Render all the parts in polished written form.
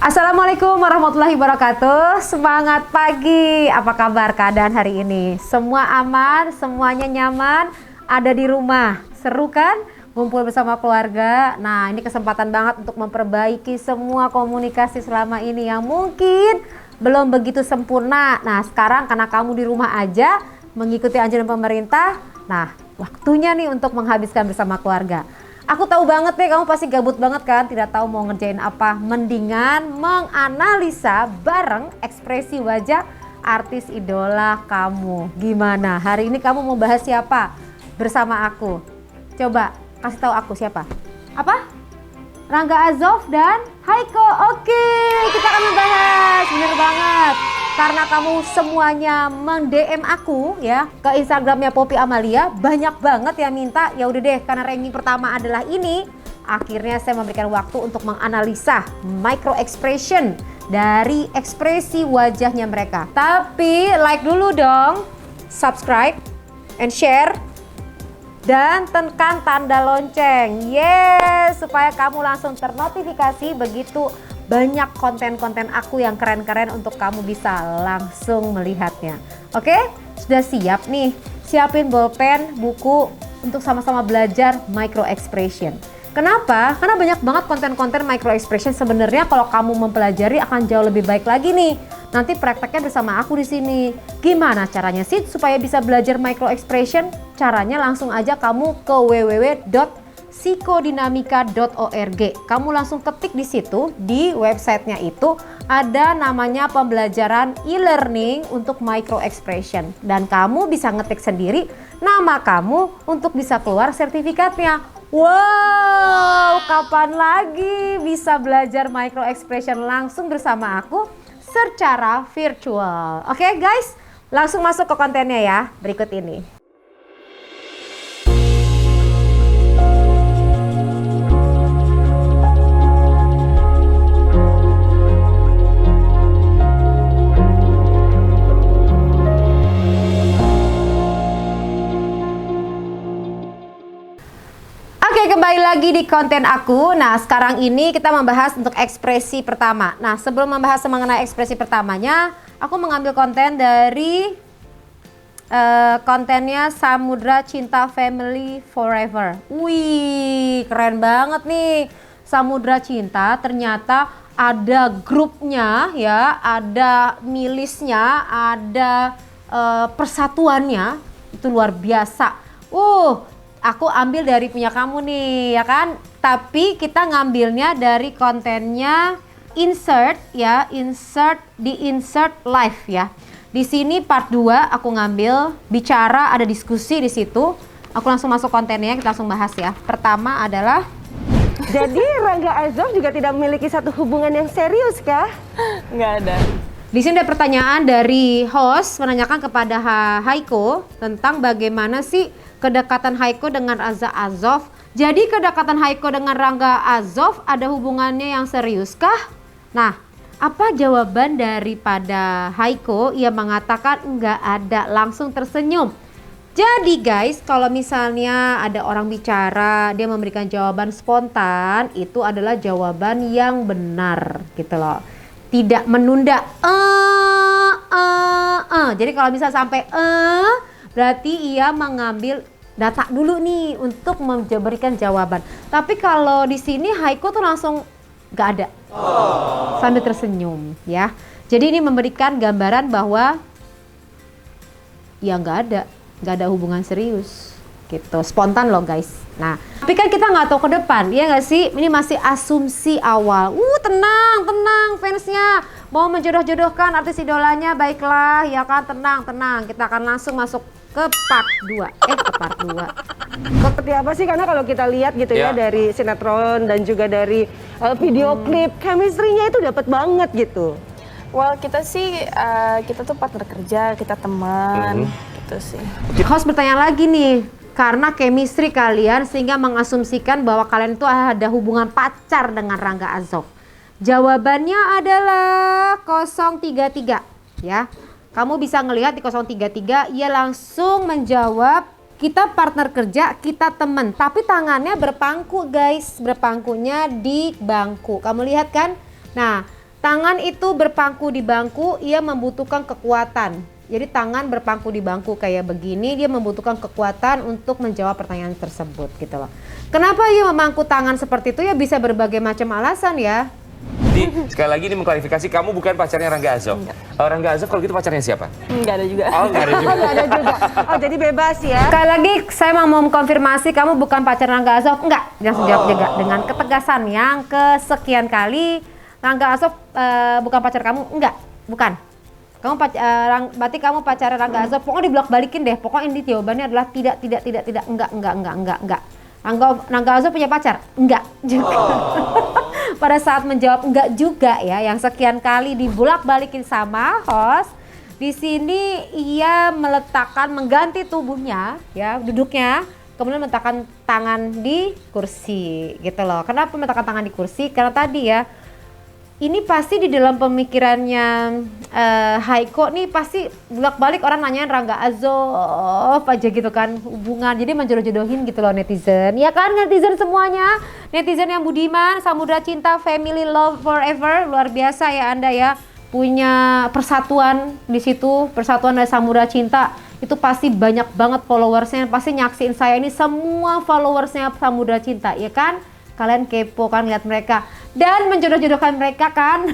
Assalamualaikum warahmatullahi wabarakatuh. Semangat pagi. Apa kabar keadaan hari ini? Semua aman, semuanya nyaman, ada di rumah. Seru kan? Ngumpul bersama keluarga. Nah, ini kesempatan banget untuk memperbaiki semua komunikasi selama ini yang mungkin belum begitu sempurna. Nah, sekarang karena kamu di rumah aja mengikuti anjuran pemerintah, nah waktunya nih untuk menghabiskan bersama keluarga. Aku tahu banget deh kamu pasti gabut banget kan, tidak tahu mau ngerjain apa. Mendingan menganalisa bareng ekspresi wajah artis idola kamu. Gimana? Hari ini kamu mau bahas siapa bersama aku? Coba kasih tahu aku siapa? Apa? Rangga Azov dan Haiko. Oke, kita akan membahas. Bener banget. Karena kamu semuanya meng-DM aku ya ke Instagramnya Poppy Amalia, banyak banget yang minta. Ya udah deh, karena ranking pertama adalah ini, akhirnya saya memberikan waktu untuk menganalisa micro expression dari ekspresi wajahnya mereka. Tapi like dulu dong, subscribe and share, dan tekan tanda lonceng. Yes, supaya kamu langsung ternotifikasi begitu banyak konten-konten aku yang keren-keren untuk kamu bisa langsung melihatnya. Oke, sudah siap nih? Siapin bolpen, buku untuk sama-sama belajar micro expression. Kenapa? Karena banyak banget konten-konten micro expression. Sebenarnya kalau kamu mempelajari akan jauh lebih baik lagi nih. Nanti prakteknya bersama aku di sini. Gimana caranya sih supaya bisa belajar micro expression? Caranya langsung aja kamu ke www.psikodinamika.org. Kamu langsung ketik di situ, di websitenya itu ada namanya pembelajaran e-learning untuk micro expression. Dan kamu bisa ngetik sendiri nama kamu untuk bisa keluar sertifikatnya. Wow, kapan lagi bisa belajar micro expression langsung bersama aku secara virtual. Oke guys, langsung masuk ke kontennya ya, berikut ini. Kembali lagi di konten aku. Nah, sekarang ini kita membahas untuk ekspresi pertama. Nah, sebelum membahas mengenai ekspresi pertamanya, aku mengambil konten dari kontennya Samudra Cinta Family Forever. Wih, keren banget nih. Samudra Cinta ternyata ada grupnya ya, ada milisnya, ada persatuannya. Itu luar biasa. Aku ambil dari punya kamu nih ya kan, tapi kita ngambilnya dari kontennya insert ya, insert live ya. Di sini part 2 aku ngambil bicara, ada diskusi di situ. Aku langsung masuk kontennya, kita langsung bahas ya. Pertama adalah, jadi Rangga Azov juga tidak memiliki satu hubungan yang serius kah? Nggak ada. Di sini ada pertanyaan dari host menanyakan kepada Haiko tentang bagaimana sih kedekatan Haiko dengan Rangga Azov. Jadi kedekatan Haiko dengan Rangga Azov ada hubungannya yang serius kah? Nah, apa jawaban daripada Haiko? Ia mengatakan enggak ada, langsung tersenyum. Jadi guys, kalau misalnya ada orang bicara, dia memberikan jawaban spontan, itu adalah jawaban yang benar gitu loh. Tidak menunda. Jadi kalau bisa sampai berarti ia mengambil data dulu nih untuk memberikan jawaban. Tapi kalau di sini Haiko tuh langsung gak ada, sambil tersenyum ya. Jadi ini memberikan gambaran bahwa ya gak ada hubungan serius gitu, spontan loh guys. Nah, tapi kan kita nggak tahu ke depan, ya nggak sih? Ini masih asumsi awal. Tenang fansnya mau menjodoh-jodohkan artis idolanya, baiklah ya kan, tenang. Kita akan langsung masuk ke part 2. Ke part 2. Seperti apa sih? Karena kalau kita lihat gitu ya dari sinetron dan juga dari video klip, chemistry-nya itu dapat banget gitu. Well, kita sih kita tuh partner kerja, kita teman gitu sih. Host bertanya lagi nih, karena chemistry kalian sehingga mengasumsikan bahwa kalian itu ada hubungan pacar dengan Rangga Azov. Jawabannya adalah 033 ya. Kamu bisa ngelihat di 033, ia langsung menjawab kita partner kerja, kita teman. Tapi tangannya berpangku guys, berpangkunya di bangku. Kamu lihat kan? Nah, Tangan itu berpangku di bangku, ia membutuhkan kekuatan. Jadi tangan berpangku di bangku kayak begini, dia membutuhkan kekuatan untuk menjawab pertanyaan tersebut gitu loh. Kenapa ia memangku tangan seperti itu? Ya bisa berbagai macam alasan ya. Jadi sekali lagi ini mengklarifikasi, kamu bukan pacarnya Rangga Azof. Rangga Azof kalau gitu pacarnya siapa? Enggak ada juga. Oh, nggak ada juga. Nggak ada juga. Oh, jadi bebas ya. Sekali lagi saya mau mengkonfirmasi kamu bukan pacar Rangga Azof. Enggak, langsung jawab juga dengan ketegasan yang kesekian kali. Rangga Azof bukan pacar kamu? Enggak, bukan. Kamu berarti kamu pacar Rangga Azof. Pokoknya diblok balikin deh. Pokoknya ini jawabannya adalah tidak, enggak. Rangga Azof punya pacar? Enggak juga. Pada saat menjawab enggak juga ya, yang sekian kali dibulak-balikin sama host, di sini ia mengganti tubuhnya ya, duduknya, kemudian meletakkan tangan di kursi gitu loh. Kenapa meletakkan tangan di kursi? Karena tadi ya, ini pasti di dalam pemikirannya Haiko nih pasti bolak-balik orang nanyain Rangga Azof aja gitu kan, hubungan. Jadi menjodoh-jodohin gitu loh netizen. Ya kan netizen semuanya. Netizen yang budiman, samudra cinta, family love forever. Luar biasa ya Anda ya. Punya persatuan di situ, persatuan dari samudra cinta. Itu pasti banyak banget followersnya. Pasti nyaksiin saya ini semua followersnya samudra cinta, ya kan? Kalian kepo kan lihat mereka dan menjodoh-jodohkan mereka kan.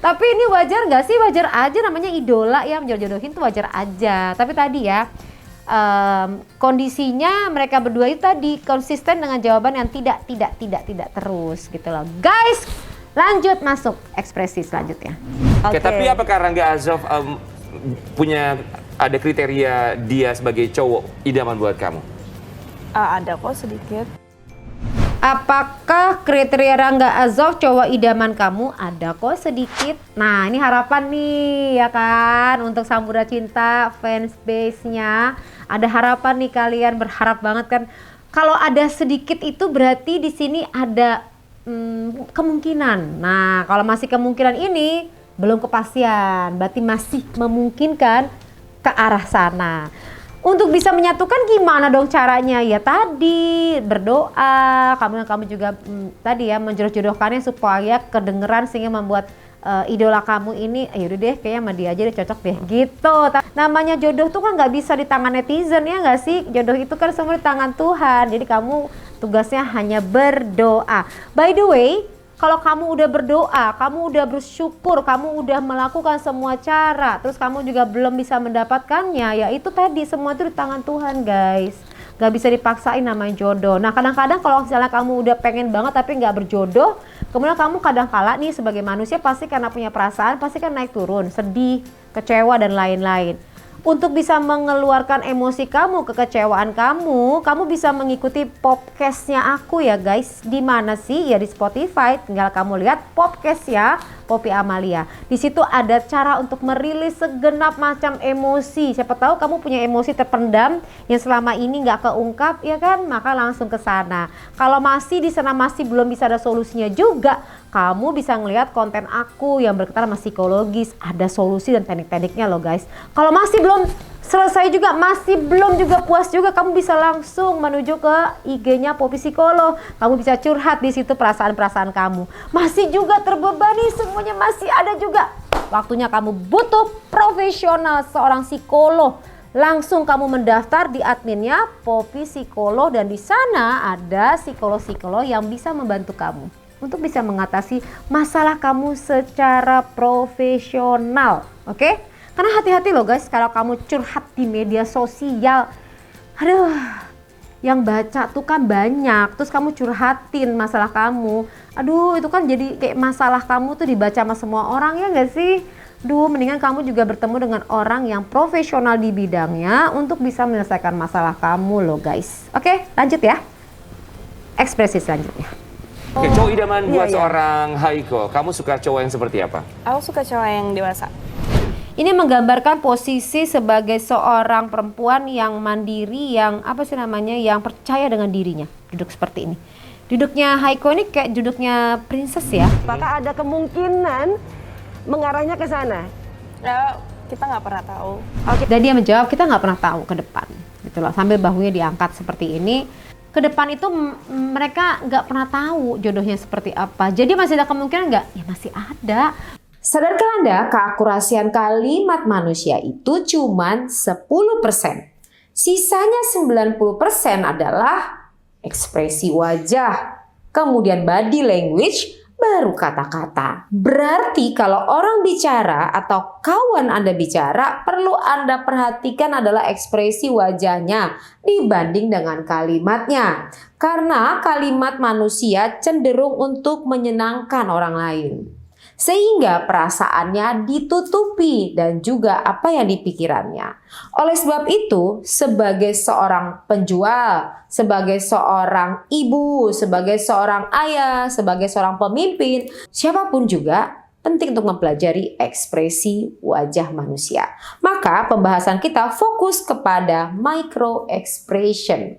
Tapi ini wajar nggak sih? Wajar aja, namanya idola ya, menjodoh-jodohin tuh wajar aja. Tapi tadi ya kondisinya mereka berdua itu tadi konsisten dengan jawaban yang tidak terus gitu loh. Guys, lanjut masuk ekspresi selanjutnya. Oke, tapi apakah Rangga Azof ada kriteria dia sebagai cowok idaman buat kamu? Ada kok sedikit. Apakah kriteria Rangga Azof cowok idaman kamu? Ada kok sedikit. Nah ini harapan nih ya kan untuk Samudra Cinta fans base-nya. Ada harapan nih, kalian berharap banget kan. Kalau ada sedikit itu berarti di sini ada kemungkinan. Nah kalau masih kemungkinan ini belum kepastian, berarti masih memungkinkan ke arah sana. Untuk bisa menyatukan gimana dong caranya? Ya tadi berdoa, kamu juga tadi ya menjodoh-jodohkannya supaya kedengeran sehingga membuat idola kamu ini, yaudah deh kayaknya sama dia aja deh, cocok deh gitu. Namanya jodoh tuh kan nggak bisa di tangan netizen ya nggak sih? Jodoh itu kan semua di tangan Tuhan. Jadi kamu tugasnya hanya berdoa. By the way, kalau kamu udah berdoa, kamu udah bersyukur, kamu udah melakukan semua cara, terus kamu juga belum bisa mendapatkannya, ya itu tadi semua itu di tangan Tuhan guys. Gak bisa dipaksain namanya jodoh. Nah kadang-kadang kalau misalnya kamu udah pengen banget tapi gak berjodoh, kemudian kamu kadang-kala nih sebagai manusia pasti karena punya perasaan, pasti kan naik turun, sedih, kecewa dan lain-lain. Untuk bisa mengeluarkan emosi kamu, kekecewaan kamu bisa mengikuti podcast-nya aku ya guys. Di mana sih? Ya di Spotify. Tinggal kamu lihat podcast ya, Poppy Amalia. Di situ ada cara untuk merilis segenap macam emosi. Siapa tahu kamu punya emosi terpendam yang selama ini nggak keungkap ya kan? Maka langsung ke sana. Kalau masih di sana masih belum bisa ada solusinya juga, kamu bisa ngelihat konten aku yang berkaitan sama psikologis, ada solusi dan teknik-tekniknya loh guys. Kalau masih belum selesai juga, masih belum juga puas juga, kamu bisa langsung menuju ke IG-nya Poppy Psikolog. Kamu bisa curhat di situ perasaan-perasaan kamu. Masih juga terbebani, semuanya masih ada juga. Waktunya kamu butuh profesional, seorang psikolog. Langsung kamu mendaftar di adminnya Poppy Psikolog dan di sana ada psikolog-psikolog yang bisa membantu kamu untuk bisa mengatasi masalah kamu secara profesional, oke? Karena hati-hati loh guys, kalau kamu curhat di media sosial, aduh, yang baca tuh kan banyak, terus kamu curhatin masalah kamu, aduh itu kan jadi kayak masalah kamu tuh dibaca sama semua orang ya nggak sih? Duh, mendingan kamu juga bertemu dengan orang yang profesional di bidangnya untuk bisa menyelesaikan masalah kamu loh guys. Oke, lanjut ya. Ekspresi selanjutnya. Oke, cowok idaman buat seorang Haiko, kamu suka cowok yang seperti apa? Aku suka cowok yang dewasa. Ini menggambarkan posisi sebagai seorang perempuan yang mandiri, yang apa sih namanya, yang percaya dengan dirinya. Duduk seperti ini. Duduknya Haiko ini kayak duduknya princess ya. Apakah ada kemungkinan mengarahnya ke sana? Ya, kita nggak pernah tahu. Dan dia menjawab kita nggak pernah tahu ke depan. Gitu loh. Sambil bahunya diangkat seperti ini. ke depan itu mereka nggak pernah tahu jodohnya seperti apa. Jadi masih ada kemungkinan nggak? Ya masih ada. Sadarkah Anda keakurasian kalimat manusia itu cuma 10%. Sisanya 90% adalah ekspresi wajah, kemudian body language, baru kata-kata. Berarti kalau orang bicara atau kawan Anda bicara, perlu Anda perhatikan adalah ekspresi wajahnya dibanding dengan kalimatnya. Karena kalimat manusia cenderung untuk menyenangkan orang lain, sehingga perasaannya ditutupi dan juga apa yang dipikirannya. Oleh sebab itu, sebagai seorang penjual, sebagai seorang ibu, sebagai seorang ayah, sebagai seorang pemimpin, siapapun juga penting untuk mempelajari ekspresi wajah manusia. Maka pembahasan kita fokus kepada micro expression.